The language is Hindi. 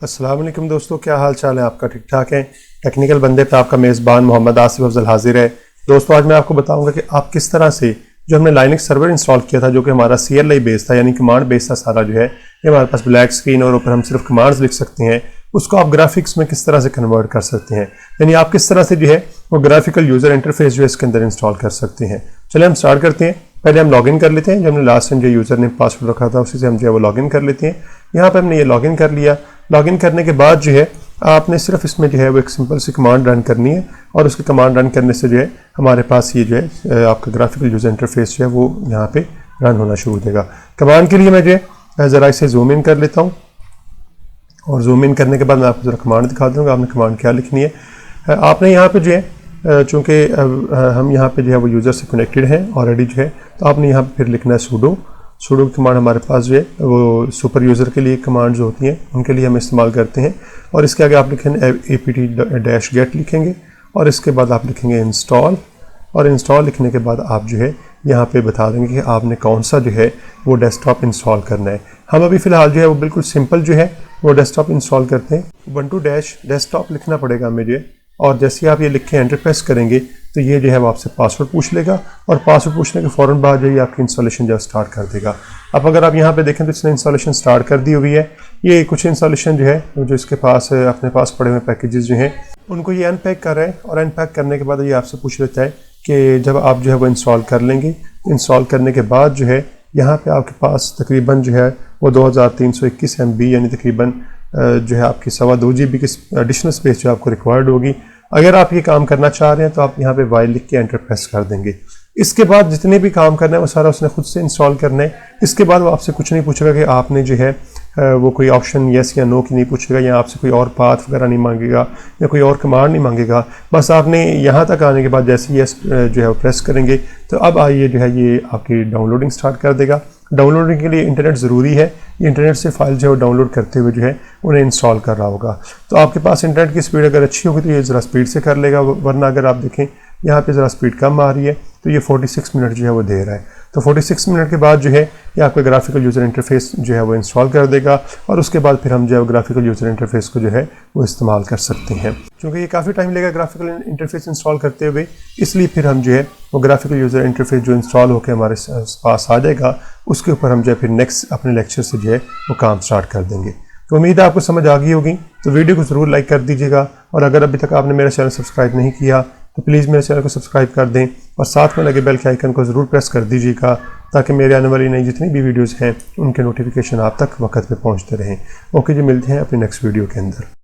अस्सलाम वालेकुम दोस्तों, क्या हाल चाल है आपका? ठीक ठाक है। टेक्निकल बंदे पे आपका मेज़बान मोहम्मद आसिफ अफजल हाजिर है। दोस्तों आज मैं आपको बताऊंगा कि आप किस तरह से जो हमने लाइनक्स सर्वर इंस्टॉल किया था, जो कि हमारा CLI बेस था, यानी कमांड बेस था सारा, जो है ये हमारे पास ब्लैक स्क्रीन और ऊपर हम सिर्फ कमांड्स लिख सकते हैं, उसको आप ग्राफिक्स में किस तरह से कन्वर्ट कर सकते हैं, यानी आप किस तरह से जो है वो ग्राफिकल यूज़र इंटरफेस जो है इसके अंदर इंस्टॉल कर सकते हैं। चलिए हम स्टार्ट करते हैं। पहले हम लॉगिन कर लेते हैं। जो हमने लास्ट टाइम जो यूज़र ने पासवर्ड रखा था उसी से हम जो है वो लॉगिन कर लेते हैं। यहाँ पर हमने ये लॉगिन कर लिया। लॉगिन करने के बाद जो है आपने सिर्फ इसमें जो है वो एक सिंपल सी कमांड रन करनी है, और उसकी कमांड रन करने से जो है हमारे पास ये जो है आपका ग्राफिकल यूज़र इंटरफेस जो है वो यहाँ पे रन होना शुरू हो जाएगा। कमांड के लिए मैं जो है ज़रा इसे जूम इन कर लेता हूँ, और जूम इन करने के बाद मैं आपको ज़रा कमांड दिखा दूँगा आपने कमांड क्या लिखनी है। आपने यहाँ पर जो है चूँकि हम यहाँ पे जो है वो यूज़र से कनेक्टेड हैं ऑलरेडी जो है, तो आपने यहाँ पे फिर लिखना है सूडो की कमांड हमारे पास जो है वो सुपर यूज़र के लिए कमांड जो होती हैं उनके लिए हम इस्तेमाल करते हैं। और इसके आगे आप लिखेंगे apt-get लिखेंगे, और इसके बाद आप लिखेंगे इंस्टॉल, और इंस्टॉल लिखने के बाद आप जो है यहाँ पे बता देंगे कि आपने कौन सा जो है वो डेस्कटॉप इंस्टॉल करना है। हम अभी फ़िलहाल जो है वो बिल्कुल सिंपल जो है वो डेस्कटॉप इंस्टॉल करते हैं। ubuntu डेस्कटॉप लिखना पड़ेगा हमें जो है, और जैसे ही आप ये लिख के एंटर प्रेस करेंगे तो ये जो है वो आपसे पासवर्ड पूछ लेगा, और पासवर्ड पूछने के फ़ौरन बाद जो है आपकी इंस्टॉलेशन जो स्टार्ट कर देगा। अब अगर आप यहाँ पे देखें तो इसने इंस्टॉलेशन स्टार्ट कर दी हुई है। ये कुछ इंस्टॉलेशन जो है जो इसके पास अपने पास पड़े हुए पैकेजेस जो हैं उनको ये अनपैक कर रहा है, और अनपैक करने के बाद ये आपसे पूछ लेता है कि जब आप जो है वो इंस्टॉल कर लेंगे, इंस्टॉल करने के बाद जो है यहाँ पर आपके पास तकरीबन जो है वो 2321 MB यानी तकरीबन जो है आपकी 2.25 GB की एडिशनल स्पेस जो आपको रिक्वायर्ड होगी। अगर आप ये काम करना चाह रहे हैं तो आप यहाँ पे वाई लिख के एंटर प्रेस कर देंगे। इसके बाद जितने भी काम करना है वो सारा उसने खुद से इंस्टॉल करना है। इसके बाद वो आपसे कुछ नहीं पूछेगा कि आपने जो है वो कोई ऑप्शन येस या नो की नहीं पूछेगा, या आपसे कोई और पाथ वगैरह नहीं मांगेगा, या कोई और कमांड नहीं मांगेगा। बस आपने यहाँ तक आने के बाद जैसे येस जो है वो प्रेस करेंगे तो अब आइए जो है ये आपकी डाउनलोडिंग स्टार्ट कर देगा। डाउनलोडिंग के लिए इंटरनेट ज़रूरी है। इंटरनेट से फाइल जो है वो डाउनलोड करते हुए जो है उन्हें इंस्टॉल कर रहा होगा। तो आपके पास इंटरनेट की स्पीड अगर अच्छी होगी तो ये ज़रा स्पीड से कर लेगा, वरना अगर आप देखें यहाँ पे ज़रा स्पीड कम आ रही है तो ये 46 मिनट जो है वो दे रहा है। तो 46 मिनट के बाद जो है ये आपका ग्राफिकल यूज़र इंटरफेस जो है वो इंस्टॉल कर देगा, और उसके बाद फिर हम जो है ग्राफिकल यूज़र इंटरफेस को जो है वो इस्तेमाल कर सकते हैं। क्योंकि ये काफ़ी टाइम लेगा ग्राफिकल इंटरफेस इंस्टॉल करते हुए, इसलिए फिर हम जो है वो ग्राफिकल यूज़र इंटरफेस जो इंस्टॉल होकर हमारे पास आ जाएगा उसके ऊपर हम जो है फिर नेक्स्ट अपने लेक्चर से जो है वो काम स्टार्ट कर देंगे। तो उम्मीद है आपको समझ आ गई होगी। तो वीडियो को ज़रूर लाइक कर दीजिएगा, और अगर अभी तक आपने मेरा चैनल सब्सक्राइब नहीं किया तो प्लीज़ मेरे चैनल को सब्सक्राइब कर दें, और साथ में लगे बेल के आइकन को ज़रूर प्रेस कर दीजिएगा, ताकि मेरे आने वाली नई जितनी भी वीडियोज़ हैं उनके नोटिफिकेशन आप तक वक्त पे पहुँचते रहें। ओके जी, मिलते हैं अपने नेक्स्ट वीडियो के अंदर।